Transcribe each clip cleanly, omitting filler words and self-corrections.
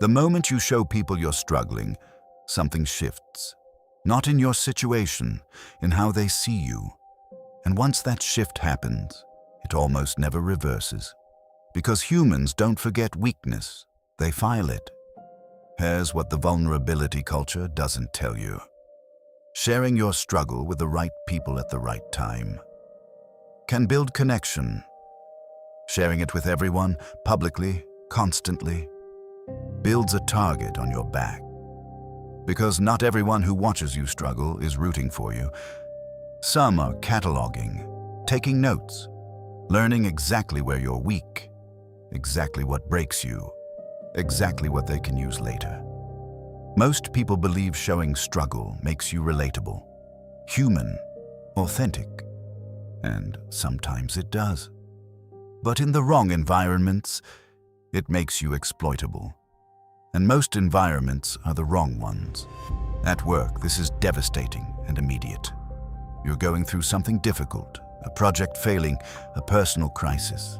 The moment you show people you're struggling, something shifts. Not in your situation, in how they see you. And once that shift happens, it almost never reverses. Because humans don't forget weakness, they file it. Here's what the vulnerability culture doesn't tell you. Sharing your struggle with the right people at the right time can build connection. Sharing it with everyone, publicly, constantly, builds a target on your back. Because not everyone who watches you struggle is rooting for you. Some are cataloguing, taking notes, learning exactly where you're weak, exactly what breaks you, exactly what they can use later. Most people believe showing struggle makes you relatable, human, authentic, and sometimes it does. But in the wrong environments, it makes you exploitable. And most environments are the wrong ones. At work, this is devastating and immediate. You're going through something difficult, a project failing, a personal crisis,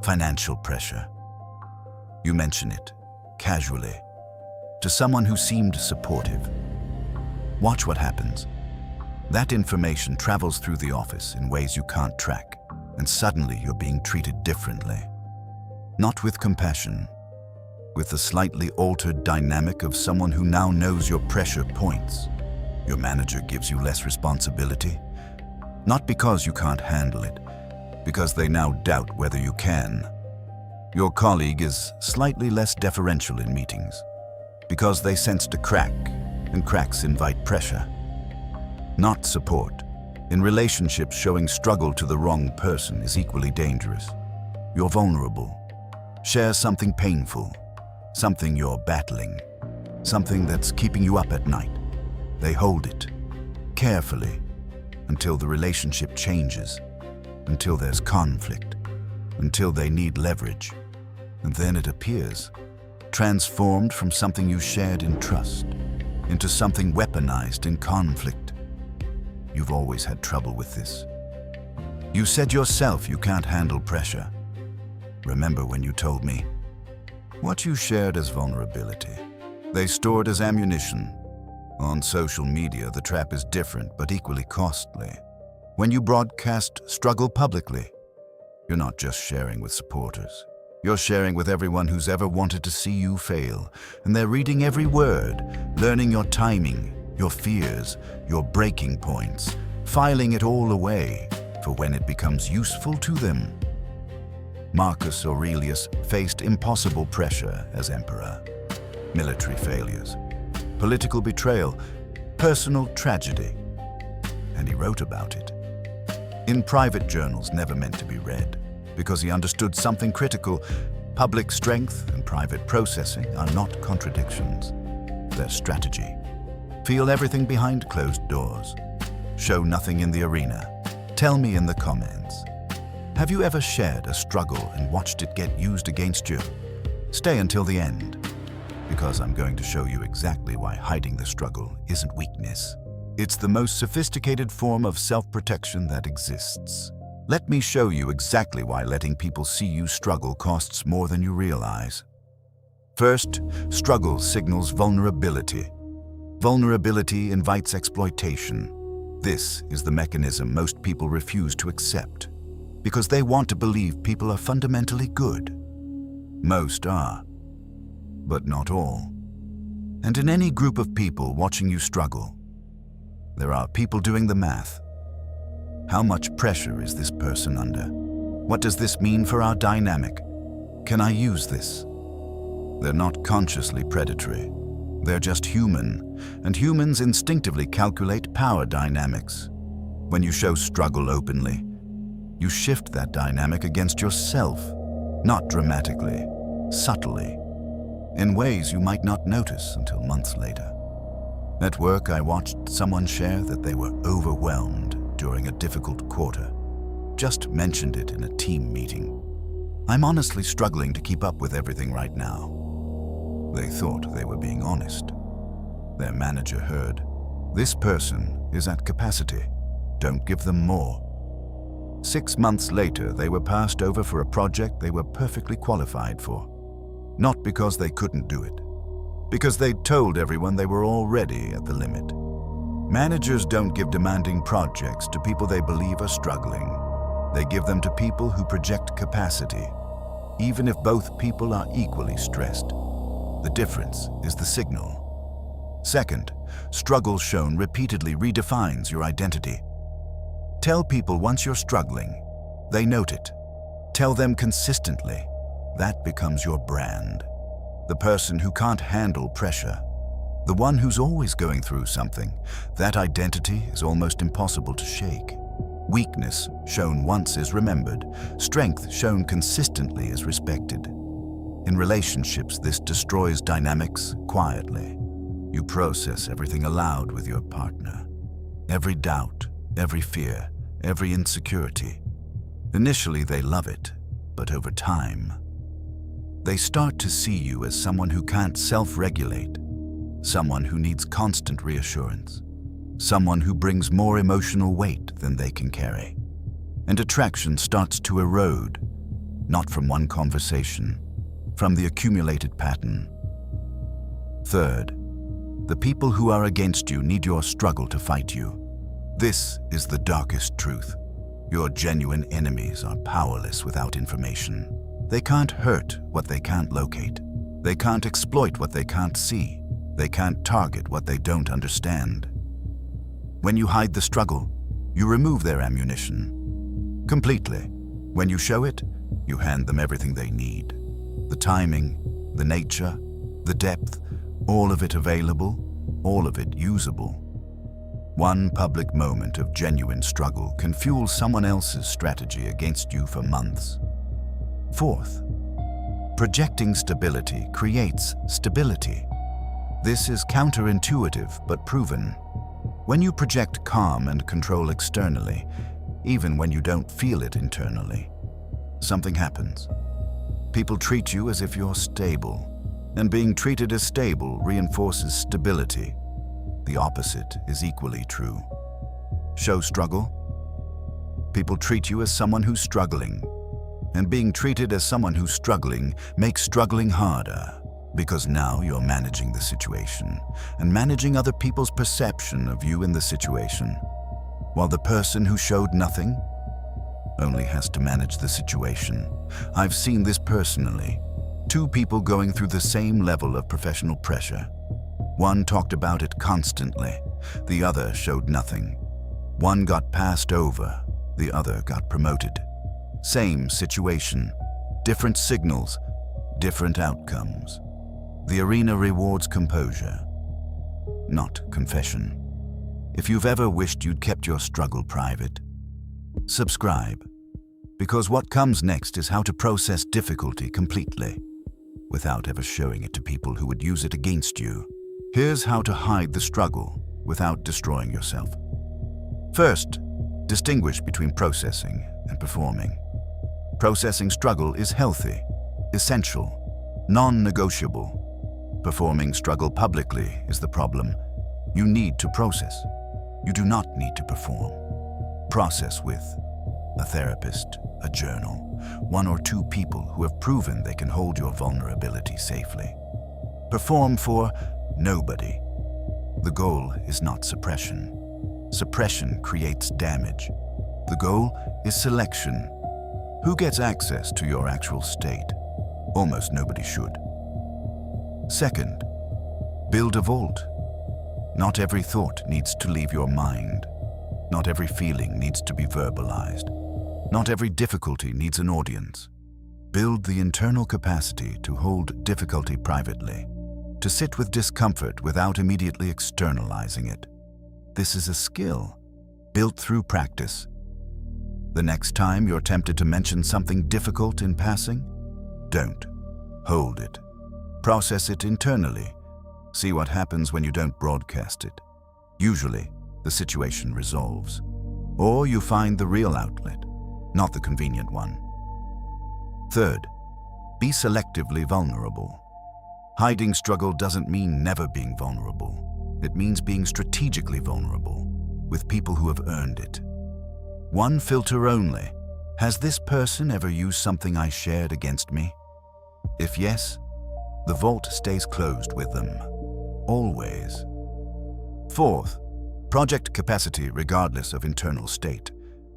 financial pressure. You mention it, casually, to someone who seemed supportive. Watch what happens. That information travels through the office in ways you can't track, and suddenly you're being treated differently. Not with compassion, with the slightly altered dynamic of someone who now knows your pressure points. Your manager gives you less responsibility, not because you can't handle it, because they now doubt whether you can. Your colleague is slightly less deferential in meetings, because they sensed a crack, and cracks invite pressure. Not support. In relationships, showing struggle to the wrong person is equally dangerous. You're vulnerable. Share something painful, something you're battling, something that's keeping you up at night. They hold it, carefully, until the relationship changes, until there's conflict, until they need leverage. And then it appears, transformed from something you shared in trust, into something weaponized in conflict. You've always had trouble with this. You said yourself you can't handle pressure. Remember when you told me? What you shared as vulnerability, they stored as ammunition. On social media, the trap is different but equally costly. When you broadcast struggle publicly, you're not just sharing with supporters. You're sharing with everyone who's ever wanted to see you fail, and they're reading every word, learning your timing, your fears, your breaking points, filing it all away for when it becomes useful to them. Marcus Aurelius faced impossible pressure as emperor. Military failures, political betrayal, personal tragedy, and he wrote about it. In private journals never meant to be read, because he understood something critical. Public strength and private processing are not contradictions. They're strategy. Feel everything behind closed doors. Show nothing in the arena. Tell me in the comments. Have you ever shared a struggle and watched it get used against you? Stay until the end, because I'm going to show you exactly why hiding the struggle isn't weakness. It's the most sophisticated form of self-protection that exists. Let me show you exactly why letting people see you struggle costs more than you realize. First, struggle signals vulnerability. Vulnerability invites exploitation. This is the mechanism most people refuse to accept, because they want to believe people are fundamentally good. Most are, but not all. And in any group of people watching you struggle, there are people doing the math. How much pressure is this person under? What does this mean for our dynamic? Can I use this? They're not consciously predatory. They're just human, and humans instinctively calculate power dynamics. When you show struggle openly, you shift that dynamic against yourself, not dramatically, subtly, in ways you might not notice until months later. At work, I watched someone share that they were overwhelmed during a difficult quarter. Just mentioned it in a team meeting. I'm honestly struggling to keep up with everything right now. They thought they were being honest. Their manager heard, "This person is at capacity. Don't give them more." 6 months later, they were passed over for a project they were perfectly qualified for. Not because they couldn't do it, because they'd told everyone they were already at the limit. Managers don't give demanding projects to people they believe are struggling. They give them to people who project capacity, even if both people are equally stressed. The difference is the signal. Second, struggle shown repeatedly redefines your identity. Tell people once you're struggling, they note it. Tell them consistently, that becomes your brand. The person who can't handle pressure, the one who's always going through something, that identity is almost impossible to shake. Weakness shown once is remembered. Strength shown consistently is respected. In relationships, this destroys dynamics quietly. You process everything aloud with your partner. Every doubt, every fear, every insecurity. Initially, they love it, but over time, they start to see you as someone who can't self-regulate, someone who needs constant reassurance, someone who brings more emotional weight than they can carry. And attraction starts to erode, not from one conversation, from the accumulated pattern. Third, the people who are against you need your struggle to fight you. This is the darkest truth. Your genuine enemies are powerless without information. They can't hurt what they can't locate. They can't exploit what they can't see. They can't target what they don't understand. When you hide the struggle, you remove their ammunition completely. When you show it, you hand them everything they need. The timing, the nature, the depth, all of it available, all of it usable. One public moment of genuine struggle can fuel someone else's strategy against you for months. Fourth, projecting stability creates stability. This is counterintuitive but proven. When you project calm and control externally, even when you don't feel it internally, something happens. People treat you as if you're stable, and being treated as stable reinforces stability. The opposite is equally true. Show struggle. People treat you as someone who's struggling, and being treated as someone who's struggling makes struggling harder, because now you're managing the situation and managing other people's perception of you in the situation, while the person who showed nothing only has to manage the situation. I've seen this personally. Two people going through the same level of professional pressure. One talked about it constantly, the other showed nothing. One got passed over, the other got promoted. Same situation, different signals, different outcomes. The arena rewards composure, not confession. If you've ever wished you'd kept your struggle private, subscribe, because what comes next is how to process difficulty completely, without ever showing it to people who would use it against you. Here's how to hide the struggle without destroying yourself. First, distinguish between processing and performing. Processing struggle is healthy, essential, non-negotiable. Performing struggle publicly is the problem. You need to process. You do not need to perform. Process with a therapist, a journal, one or two people who have proven they can hold your vulnerability safely. Perform for nobody. The goal is not suppression. Suppression creates damage. The goal is selection. Who gets access to your actual state? Almost nobody should. Second, build a vault. Not every thought needs to leave your mind. Not every feeling needs to be verbalized. Not every difficulty needs an audience. Build the internal capacity to hold difficulty privately, to sit with discomfort without immediately externalizing it. This is a skill built through practice. The next time you're tempted to mention something difficult in passing, don't. Hold it. Process it internally. See what happens when you don't broadcast it. Usually, the situation resolves. Or you find the real outlet, not the convenient one. Third, be selectively vulnerable. Hiding struggle doesn't mean never being vulnerable. It means being strategically vulnerable, with people who have earned it. One filter only. Has this person ever used something I shared against me? If yes, the vault stays closed with them. Always. Fourth, project capacity regardless of internal state,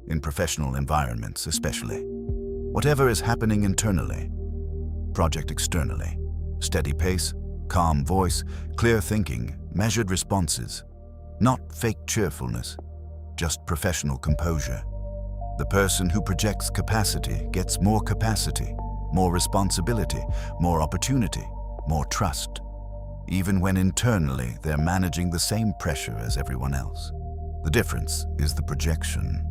in professional environments especially. Whatever is happening internally, project externally. Steady pace, calm voice, clear thinking, measured responses. Not fake cheerfulness, just professional composure. The person who projects capacity gets more capacity, more responsibility, more opportunity, more trust, even when internally they're managing the same pressure as everyone else. The difference is the projection.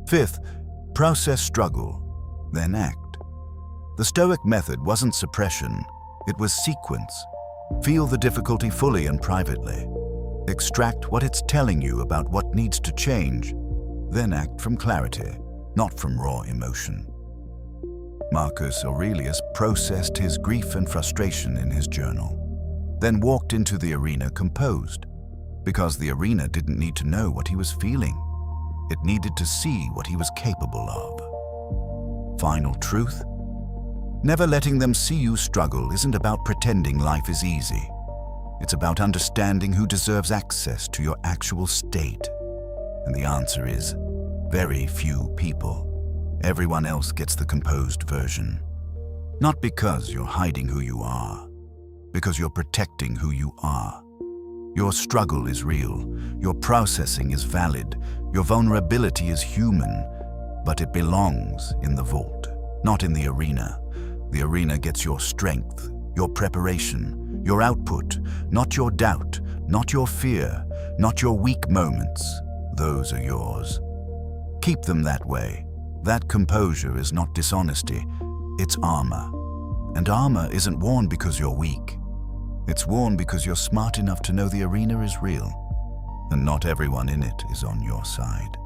Fifth, process struggle, then act. The Stoic method wasn't suppression, it was sequence. Feel the difficulty fully and privately. Extract what it's telling you about what needs to change, then act from clarity, not from raw emotion. Marcus Aurelius processed his grief and frustration in his journal, then walked into the arena composed, because the arena didn't need to know what he was feeling. It needed to see what he was capable of. Final truth? Never letting them see you struggle isn't about pretending life is easy. It's about understanding who deserves access to your actual state. And the answer is, very few people. Everyone else gets the composed version. Not because you're hiding who you are, because you're protecting who you are. Your struggle is real, your processing is valid, your vulnerability is human, but it belongs in the vault, not in the arena. The arena gets your strength, your preparation, your output, not your doubt, not your fear, not your weak moments. Those are yours. Keep them that way. That composure is not dishonesty, it's armor. And armor isn't worn because you're weak. It's worn because you're smart enough to know the arena is real, and not everyone in it is on your side.